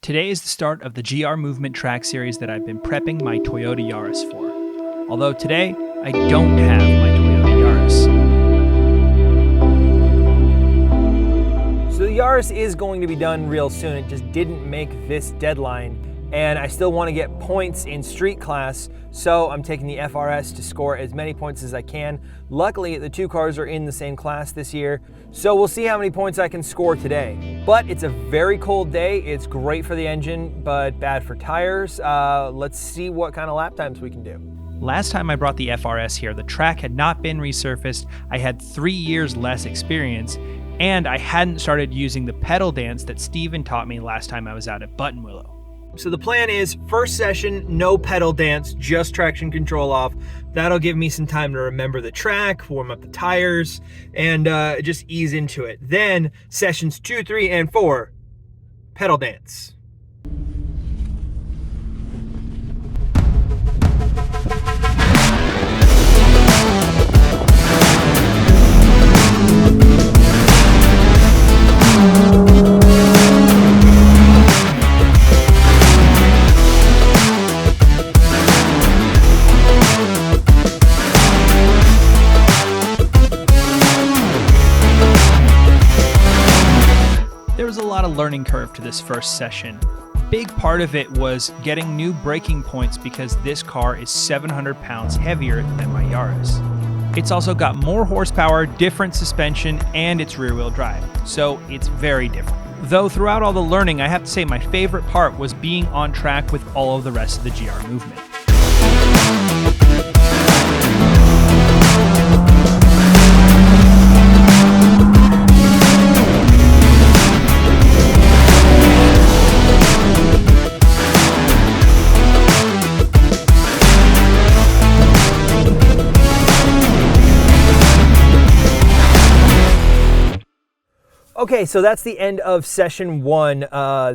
Today is the start of the GR Movement track series that I've been prepping my Toyota Yaris for. Although today, I don't have my Toyota Yaris. So the Yaris is going to be done real soon. It just didn't make this deadline. And I still want to get points in street class, so I'm taking the FRS to score as many points as I can. Luckily, the two cars are in the same class this year, so we'll see how many points I can score today. But it's a very cold day. It's great for the engine, but bad for tires. Let's see what kind of lap times we can do. Last time I brought the FRS here, the track had not been resurfaced, I had 3 years less experience, and I hadn't started using the pedal dance that Steven taught me last time I was out at Buttonwillow. So the plan is, first session, no pedal dance, just traction control off. That'll give me some time to remember the track, warm up the tires, and just ease into it. Then sessions 2, 3, and 4, pedal dance. There was a lot of learning curve to this first session. Big part of it was getting new braking points because this car is 700 pounds heavier than my Yaris. It's also got more horsepower, different suspension, and it's rear-wheel drive, so it's very different. Though throughout all the learning, I have to say my favorite part was being on track with all of the rest of the GR movement. Okay, so that's the end of session 1.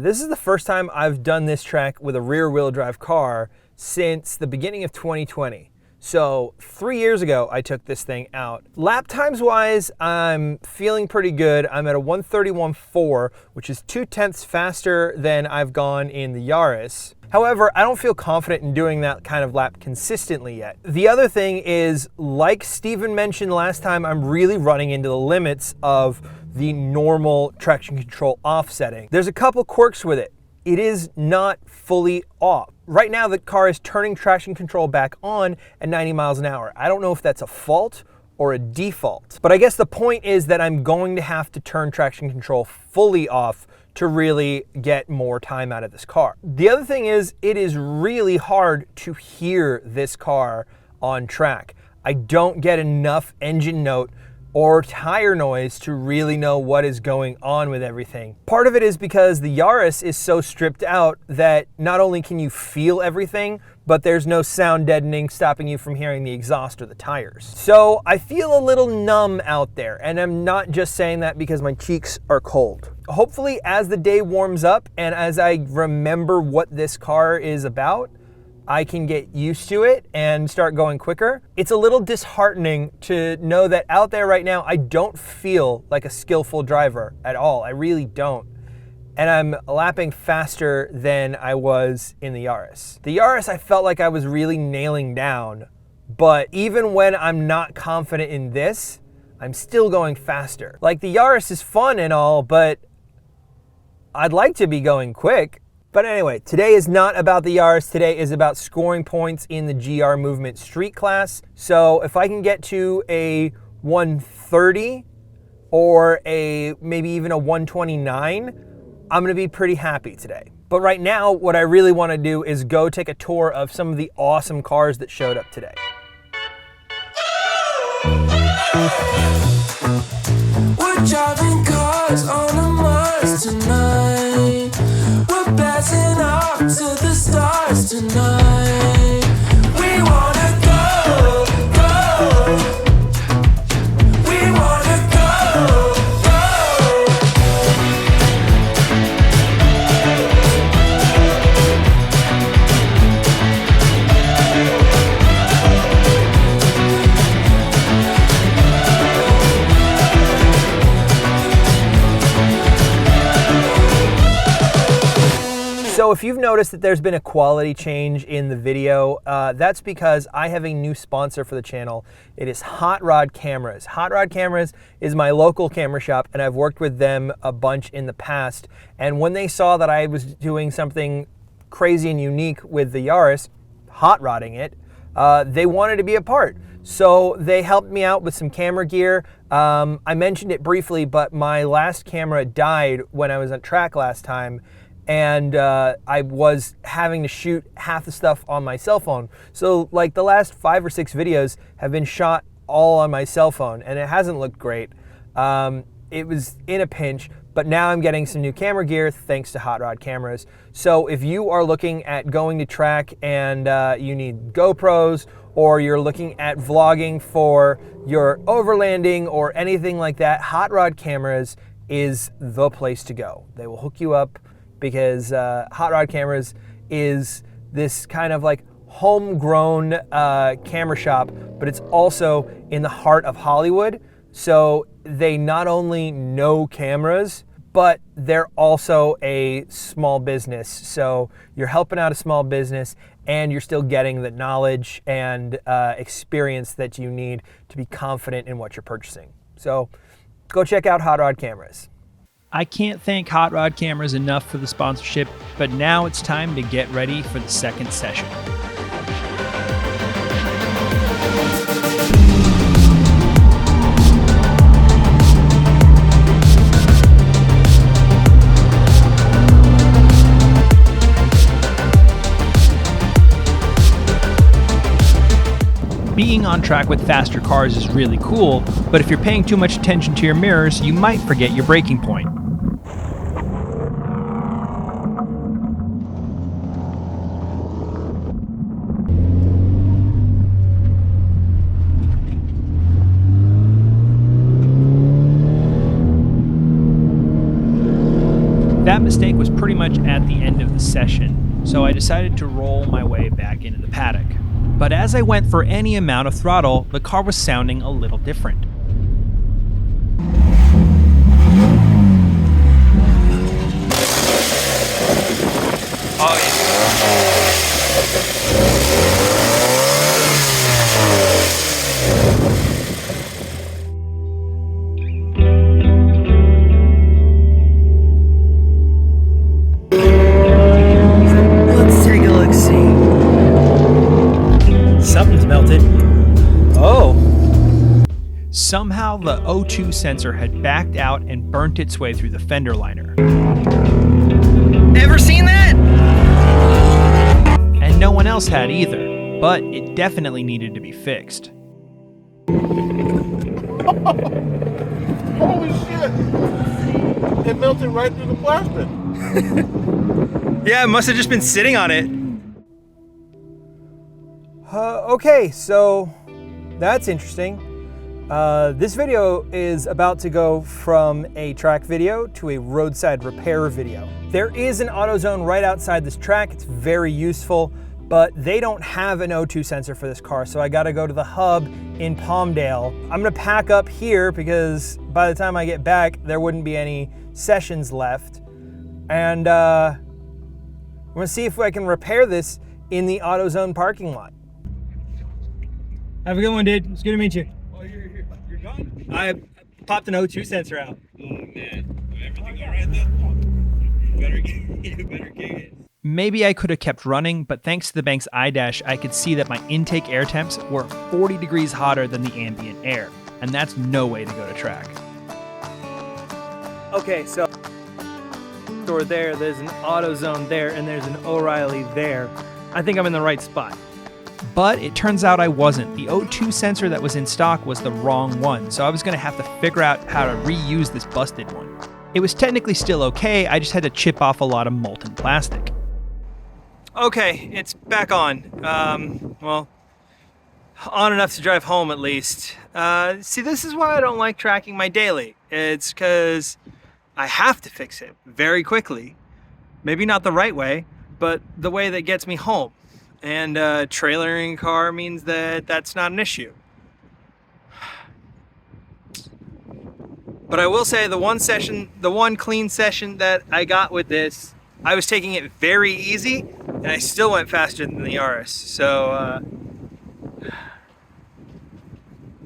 This is the first time I've done this track with a rear-wheel drive car since the beginning of 2020. So 3 years ago, I took this thing out. Lap times wise, I'm feeling pretty good. I'm at a 131.4, which is 0.2 faster than I've gone in the Yaris. However, I don't feel confident in doing that kind of lap consistently yet. The other thing is, like Steven mentioned last time, I'm really running into the limits of the normal traction control offsetting. There's a couple quirks with it. It is not fully off. Right now, the car is turning traction control back on at 90 miles an hour. I don't know if that's a fault or a default, but I guess the point is that I'm going to have to turn traction control fully off to really get more time out of this car. The other thing is, it is really hard to hear this car on track. I don't get enough engine note or tire noise to really know what is going on with everything. Part of it is because the Yaris is so stripped out that not only can you feel everything, but there's no sound deadening stopping you from hearing the exhaust or the tires. So I feel a little numb out there, and I'm not just saying that because my cheeks are cold. Hopefully, as the day warms up and as I remember what this car is about, I can get used to it and start going quicker. It's a little disheartening to know that out there right now, I don't feel like a skillful driver at all. I really don't. And I'm lapping faster than I was in the Yaris. The Yaris, I felt like I was really nailing down, but even when I'm not confident in this, I'm still going faster. Like, the Yaris is fun and all, but I'd like to be going quick. But anyway, today is not about the Yaris. Today is about scoring points in the GR Movement Street class. So if I can get to a 130 or maybe even a 129, I'm gonna be pretty happy today. But right now, what I really wanna do is go take a tour of some of the awesome cars that showed up today. We're driving cars on a Mars tonight. We're blasting off to the stars tonight. We wanna go, go. We wanna go, go. So if you've noticed that there's been a quality change in the video, that's because I have a new sponsor for the channel. It is Hot Rod Cameras. Hot Rod Cameras is my local camera shop, and I've worked with them a bunch in the past. And when they saw that I was doing something crazy and unique with the Yaris, hot rodding it, they wanted to be a part. So they helped me out with some camera gear. I mentioned it briefly, but my last camera died when I was on track last time, and I was having to shoot half the stuff on my cell phone. So like the last 5 or 6 videos have been shot all on my cell phone, and it hasn't looked great. It was in a pinch, but now I'm getting some new camera gear thanks to Hot Rod Cameras. So if you are looking at going to track and you need GoPros, or you're looking at vlogging for your overlanding or anything like that, Hot Rod Cameras is the place to go. They will hook you up because Hot Rod Cameras is this kind of like homegrown camera shop, but it's also in the heart of Hollywood. So they not only know cameras, but they're also a small business. So you're helping out a small business, and you're still getting the knowledge and experience that you need to be confident in what you're purchasing. So go check out Hot Rod Cameras. I can't thank Hot Rod Cameras enough for the sponsorship, but now it's time to get ready for the second session. Being on track with faster cars is really cool, but if you're paying too much attention to your mirrors, you might forget your braking point. That mistake was pretty much at the end of the session, so I decided to roll my way back into the paddock. But as I went for any amount of throttle, the car was sounding a little different. Oh, yeah. Let's take a look, see. Something's melted. Oh. Somehow the O2 sensor had backed out and burnt its way through the fender liner. Ever seen that? And no one else had either, but it definitely needed to be fixed. Holy shit! It melted right through the plastic. Yeah, it must have just been sitting on it. Okay, so that's interesting. This video is about to go from a track video to a roadside repair video. There is an AutoZone right outside this track. It's very useful, but they don't have an O2 sensor for this car, so I gotta go to the hub in Palmdale. I'm gonna pack up here because by the time I get back, there wouldn't be any sessions left. And I'm gonna see if I can repair this in the AutoZone parking lot. Have a good one, dude. It's good to meet you. Oh, you're gone? I popped an O2 sensor out. Oh, man. Everything all right then? You better get it. Maybe I could have kept running, but thanks to the bank's iDash, I could see that my intake air temps were 40 degrees hotter than the ambient air, and that's no way to go to track. Okay, so store there's an AutoZone there, and there's an O'Reilly there. I think I'm in the right spot. But it turns out I wasn't. The O2 sensor that was in stock was the wrong one, so I was going to have to figure out how to reuse this busted one. It was technically still okay, I just had to chip off a lot of molten plastic. Okay, it's back on. Well, on enough to drive home at least. See, this is why I don't like tracking my daily. It's because I have to fix it very quickly. Maybe not the right way, but the way that gets me home. And trailering a car means that that's not an issue. But I will say the one clean session that I got with this I was taking it very easy, and I still went faster than the Yaris. So,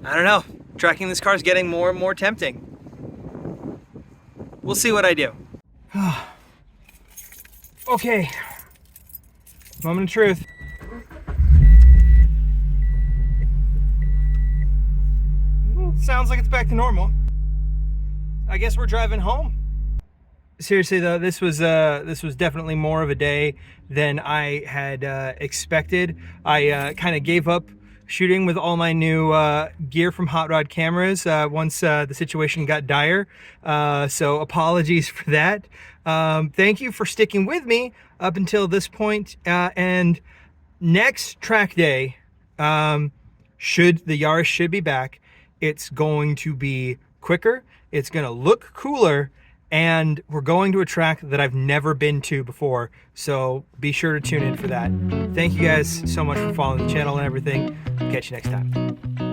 I don't know. Tracking this car is getting more and more tempting. We'll see what I do. Okay. Moment of truth. Sounds like it's back to normal. I guess we're driving home. Seriously though, this was definitely more of a day than I had expected. I kind of gave up shooting with all my new gear from Hot Rod Cameras once the situation got dire. So apologies for that. Thank you for sticking with me up until this point. And next track day, the Yaris should be back. It's going to be quicker. It's going to look cooler. And we're going to a track that I've never been to before, so be sure to tune in for that. Thank you guys so much for following the channel and everything. Catch you next time.